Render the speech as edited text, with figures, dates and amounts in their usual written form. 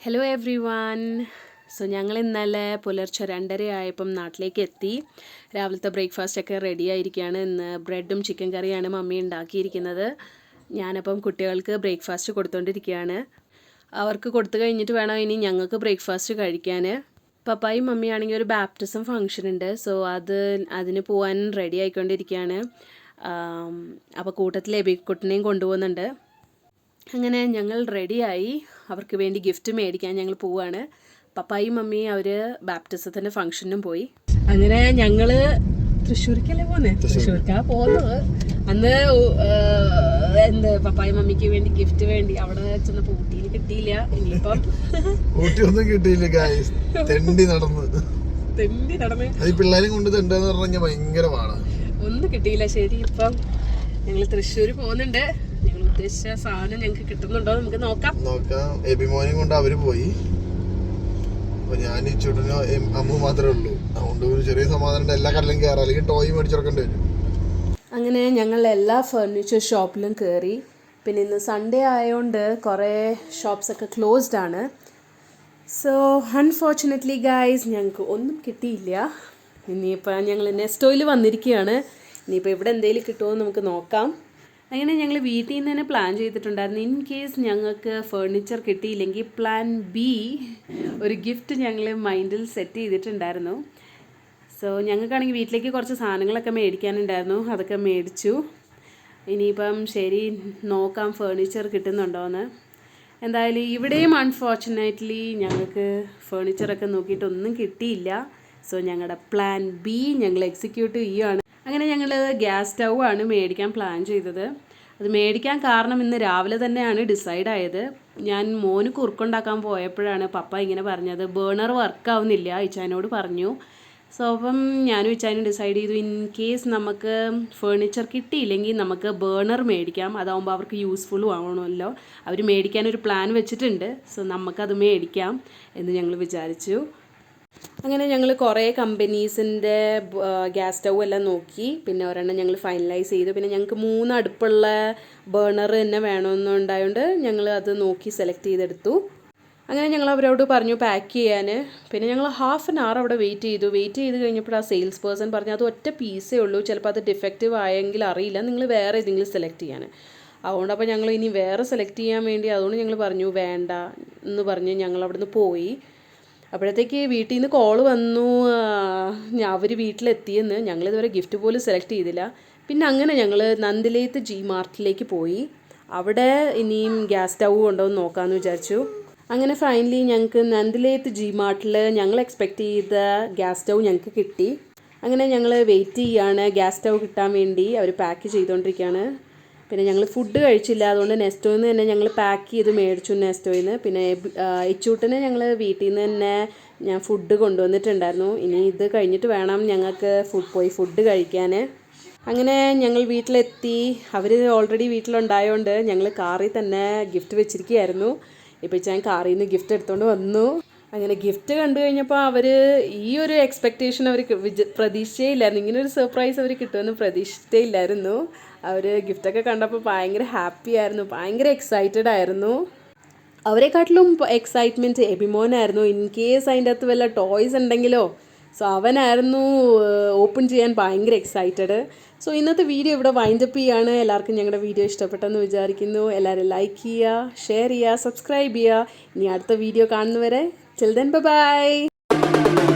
Hello every one. ഞങ്ങൾ ഇന്നലെ പുലർച്ചെ 2:30 ആയപ്പം നാട്ടിലേക്ക് എത്തി. രാവിലത്തെ ബ്രേക്ക്ഫാസ്റ്റൊക്കെ റെഡി ആയിരിക്കുകയാണ്. ഇന്ന് ബ്രെഡും ചിക്കൻ കറിയാണ് മമ്മി ഉണ്ടാക്കിയിരിക്കുന്നത്. ഞാനപ്പം കുട്ടികൾക്ക് ബ്രേക്ക്ഫാസ്റ്റ് കൊടുത്തുകൊണ്ടിരിക്കുകയാണ്. അവർക്ക് കൊടുത്തു കഴിഞ്ഞിട്ട് വേണം ഇനി ഞങ്ങൾക്ക് ബ്രേക്ക്ഫാസ്റ്റ് കഴിക്കാൻ. പപ്പായും മമ്മിയാണെങ്കിൽ ഒരു ബാപ്റ്റിസം ഫംഗ്ഷൻ ഉണ്ട്. അതിന് പോകാൻ റെഡി ആയിക്കൊണ്ടിരിക്കുകയാണ്. അപ്പോൾ കൂട്ടത്തിൽ എബിക്കുട്ടിനെയും കൊണ്ടുപോകുന്നുണ്ട്. അങ്ങനെ ഞങ്ങൾ റെഡിയായി അവർക്ക് വേണ്ടി ഗിഫ്റ്റ് മേടിക്കാൻ ഞങ്ങൾ പോവാണ്. പപ്പായും മമ്മിയും അവർ ബാപ്റ്റിസത്തിൻ്റെ ഫംഗ്ഷനും പോയി. അങ്ങനെ ഞങ്ങൾ തൃശ്ശൂർക്കല്ലേ തൃശ്ശൂർക്കാണ് പോകുന്നത്. അന്ന് പപ്പായും മമ്മിക്ക് വേണ്ടി ഗിഫ്റ്റ് വേണ്ടി അവിടെ ചെന്നപ്പോൾ ഊട്ടിയിൽ കിട്ടിയില്ല. ഇനിയിപ്പം ഊട്ടിയൊന്നും കിട്ടിയില്ല. തെണ്ടി നടന്ന് പിള്ളേരും കൊണ്ട് തെണ്ടെന്ന് പറഞ്ഞാൽ ഭയങ്കര പാടാണ്. ഒന്നും കിട്ടിയില്ല. ശരി, ഇപ്പം ഞങ്ങൾ തൃശ്ശൂർ പോകുന്നുണ്ട്. ഞങ്ങൾ ഉദ്ദേശിച്ച സാധനം ഞങ്ങൾക്ക് കിട്ടുന്നുണ്ടോ നമുക്ക് നോക്കാം. എബിമോനും കൊണ്ട് അവര് പോയി. അപ്പൊ ഞാൻ ഈ ചുടനോ അമ്മ മാത്രമേ ഉള്ളൂ. അതുകൊണ്ട് ഒരു ചെറിയ സമാധാനം. എല്ലാ കടലും കയറാം, അല്ലെങ്കിൽ ടോയ് മേടിച്ചെടുക്കേണ്ടി വരും. അങ്ങനെ ഞങ്ങൾ എല്ലാ ഫർണിച്ചർ ഷോപ്പിലും കയറി. പിന്നെ ഇന്ന് സൺഡേ ആയതുകൊണ്ട് കുറേ ഷോപ്സൊക്കെ ക്ലോസ്ഡ് ആണ്. സോ അൺഫോർച്ചുനേറ്റ്ലി ഗൈസ് ഞങ്ങൾക്ക് ഒന്നും കിട്ടിയില്ല. ഇനിയിപ്പോൾ ഞങ്ങൾ നെസ്റ്റോയിൽ വന്നിരിക്കുകയാണ്. ഇനിയിപ്പോൾ ഇവിടെ എന്തെങ്കിലും കിട്ടുമോ എന്ന് നമുക്ക് നോക്കാം. അങ്ങനെ ഞങ്ങൾ വീട്ടിൽ നിന്ന് തന്നെ പ്ലാൻ ചെയ്തിട്ടുണ്ടായിരുന്നു. ഇൻ കേസ് ഞങ്ങൾക്ക് ഫർണിച്ചർ കിട്ടിയില്ലെങ്കിൽ പ്ലാൻ ബി ഒരു ഗിഫ്റ്റ് ഞങ്ങൾ മൈൻഡിൽ സെറ്റ് ചെയ്തിട്ടുണ്ടായിരുന്നു. സോ ഞങ്ങൾക്കാണെങ്കിൽ വീട്ടിലേക്ക് കുറച്ച് സാധനങ്ങളൊക്കെ മേടിക്കാനുണ്ടായിരുന്നു. അതൊക്കെ മേടിച്ചു. ഇനിയിപ്പം ശരി നോക്കാം ഫർണിച്ചർ കിട്ടുന്നുണ്ടോയെന്ന്. എന്തായാലും ഇവിടെയും അൺഫോർച്ചുനേറ്റ്ലി ഞങ്ങൾക്ക് ഫർണിച്ചറൊക്കെ നോക്കിയിട്ടൊന്നും കിട്ടിയില്ല. സോ ഞങ്ങളുടെ പ്ലാൻ ബി ഞങ്ങൾ എക്സിക്യൂട്ട് ചെയ്യുകയാണ്. അങ്ങനെ ഞങ്ങൾ ഗ്യാസ് സ്റ്റൗ ആണ് മേടിക്കാൻ പ്ലാൻ ചെയ്തത്. അത് മേടിക്കാൻ കാരണം ഇന്ന് രാവിലെ തന്നെയാണ് ഡിസൈഡ് ആയത്. ഞാൻ മോന് കുറുക്കുണ്ടാക്കാൻ പോയപ്പോഴാണ് പപ്പ ഇങ്ങനെ പറഞ്ഞത്, ബേണർ വർക്കാവുന്നില്ല. ഇച്ചാനോട് പറഞ്ഞു. സോ അപ്പം ഞാനും ഇച്ചാനും ഡിസൈഡ് ചെയ്തു, ഇൻ കേസ് നമുക്ക് ഫേർണിച്ചർ കിട്ടിയില്ലെങ്കിൽ നമുക്ക് ബേണർ മേടിക്കാം. അതാവുമ്പോൾ അവർക്ക് യൂസ്ഫുള്ളും ആവണമല്ലോ. അവർ മേടിക്കാനൊരു പ്ലാൻ വെച്ചിട്ടുണ്ട്. സോ നമുക്കത് മേടിക്കാം എന്ന് ഞങ്ങൾ വിചാരിച്ചു. അങ്ങനെ ഞങ്ങൾ കുറേ കമ്പനീസിൻ്റെ ഗ്യാസ് സ്റ്റൗ എല്ലാം നോക്കി. പിന്നെ ഒരെണ്ണം ഞങ്ങൾ ഫൈനലൈസ് ചെയ്തു. പിന്നെ ഞങ്ങൾക്ക് 3 അടുപ്പുള്ള ബേണർ തന്നെ വേണമെന്നുണ്ടായതുകൊണ്ട് ഞങ്ങൾ അത് നോക്കി സെലക്ട് ചെയ്തെടുത്തു. അങ്ങനെ ഞങ്ങൾ അവരോട് പറഞ്ഞു പാക്ക് ചെയ്യാൻ. പിന്നെ ഞങ്ങൾ ഹാഫ് ആൻ അവർ അവിടെ വെയിറ്റ് ചെയ്ത് കഴിഞ്ഞപ്പോൾ ആ സെയിൽസ് പേഴ്സൺ പറഞ്ഞു അത് ഒറ്റ പീസേ ഉള്ളൂ, ചിലപ്പോൾ അത് ഡിഫക്റ്റീവ് ആയെങ്കിൽ അറിയില്ല, നിങ്ങൾ വേറെ ഏതെങ്കിലും സെലക്ട് ചെയ്യാൻ. അതുകൊണ്ട് അപ്പോൾ ഞങ്ങൾ ഇനി വേറെ സെലക്ട് ചെയ്യാൻ വേണ്ടി അതുകൊണ്ട് ഞങ്ങൾ പറഞ്ഞു വേണ്ട എന്ന് പറഞ്ഞ് ഞങ്ങൾ അവിടുന്ന് പോയി. അപ്പോഴത്തേക്ക് വീട്ടിൽ നിന്ന് കോള് വന്നു, അവർ വീട്ടിലെത്തിയെന്ന്. ഞങ്ങളിതുവരെ ഗിഫ്റ്റ് പോലും സെലക്ട് ചെയ്തില്ല. പിന്നെ അങ്ങനെ ഞങ്ങൾ നന്ദിലേത്ത് ജി മാർട്ടിലേക്ക് പോയി. അവിടെ ഇനിയും ഗ്യാസ് സ്റ്റൗ ഉണ്ടോ എന്ന് നോക്കാമെന്ന് വിചാരിച്ചു. അങ്ങനെ ഫൈനലി ഞങ്ങൾക്ക് നന്ദിലേത്ത് ജി മാർട്ടിൽ ഞങ്ങൾ എക്സ്പെക്റ്റ് ചെയ്ത ഗ്യാസ് സ്റ്റൗ ഞങ്ങൾക്ക് കിട്ടി. അങ്ങനെ ഞങ്ങൾ വെയിറ്റ് ചെയ്യുകയാണ് ഗ്യാസ് സ്റ്റൗ കിട്ടാൻ വേണ്ടി. അവർ പാക്ക് ചെയ്തുകൊണ്ടിരിക്കുകയാണ്. പിന്നെ ഞങ്ങൾ ഫുഡ് കഴിച്ചില്ല, അതുകൊണ്ട് നെസ്റ്റോയിൽ നിന്ന് തന്നെ ഞങ്ങൾ പാക്ക് ചെയ്ത് മേടിച്ചു നെസ്റ്റോയിൽ നിന്ന്. പിന്നെ ഇച്ചൂട്ടിന് ഞങ്ങൾ വീട്ടിൽ നിന്ന് തന്നെ ഞാൻ ഫുഡ് കൊണ്ടുവന്നിട്ടുണ്ടായിരുന്നു. ഇനി ഇത് കഴിഞ്ഞിട്ട് വേണം ഞങ്ങൾക്ക് ഫുഡ് കഴിക്കാൻ. അങ്ങനെ ഞങ്ങൾ വീട്ടിലെത്തി. അവർ ഓൾറെഡി വീട്ടിലുണ്ടായതുകൊണ്ട് ഞങ്ങൾ കാറിൽ തന്നെ ഗിഫ്റ്റ് വെച്ചിരിക്കുകയായിരുന്നു. ഇപ്പോൾ ഞാൻ കാറിൽ നിന്ന് ഗിഫ്റ്റ് എടുത്തുകൊണ്ട് വന്നു. അങ്ങനെ ഗിഫ്റ്റ് കണ്ടു കഴിഞ്ഞപ്പോൾ അവർ ഈ ഒരു എക്സ്പെക്റ്റേഷൻ അവർ പ്രതീക്ഷിച്ചേയില്ലായിരുന്നു. ഇങ്ങനൊരു സർപ്രൈസ് അവർ കിട്ടുമെന്ന് പ്രതീക്ഷിച്ചിട്ടേയില്ലായിരുന്നു. അവർ ഗിഫ്റ്റൊക്കെ കണ്ടപ്പോൾ ഭയങ്കര ഹാപ്പി ആയിരുന്നു, ഭയങ്കര എക്സൈറ്റഡ് ആയിരുന്നു. അവരെക്കാട്ടിലും എക്സൈറ്റ്മെൻറ്റ് എബിമോനായിരുന്നു. ഇൻ കേസ് അതിൻ്റെ അകത്ത് വല്ല ടോയ്സ് ഉണ്ടെങ്കിലോ. സോ അവനായിരുന്നു ഓപ്പൺ ചെയ്യാൻ ഭയങ്കര എക്സൈറ്റഡ്. സോ ഇന്നത്തെ വീഡിയോ ഇവിടെ വൈൻഡപ്പ് ചെയ്യുകയാണ്. എല്ലാവർക്കും ഞങ്ങളുടെ വീഡിയോ ഇഷ്ടപ്പെട്ടെന്ന് വിചാരിക്കുന്നു. എല്ലാവരും ലൈക്ക് ചെയ്യുക, ഷെയർ ചെയ്യുക, സബ്സ്ക്രൈബ് ചെയ്യുക. ഇനി അടുത്ത വീഡിയോ കാണുന്നവരെ till then bye bye.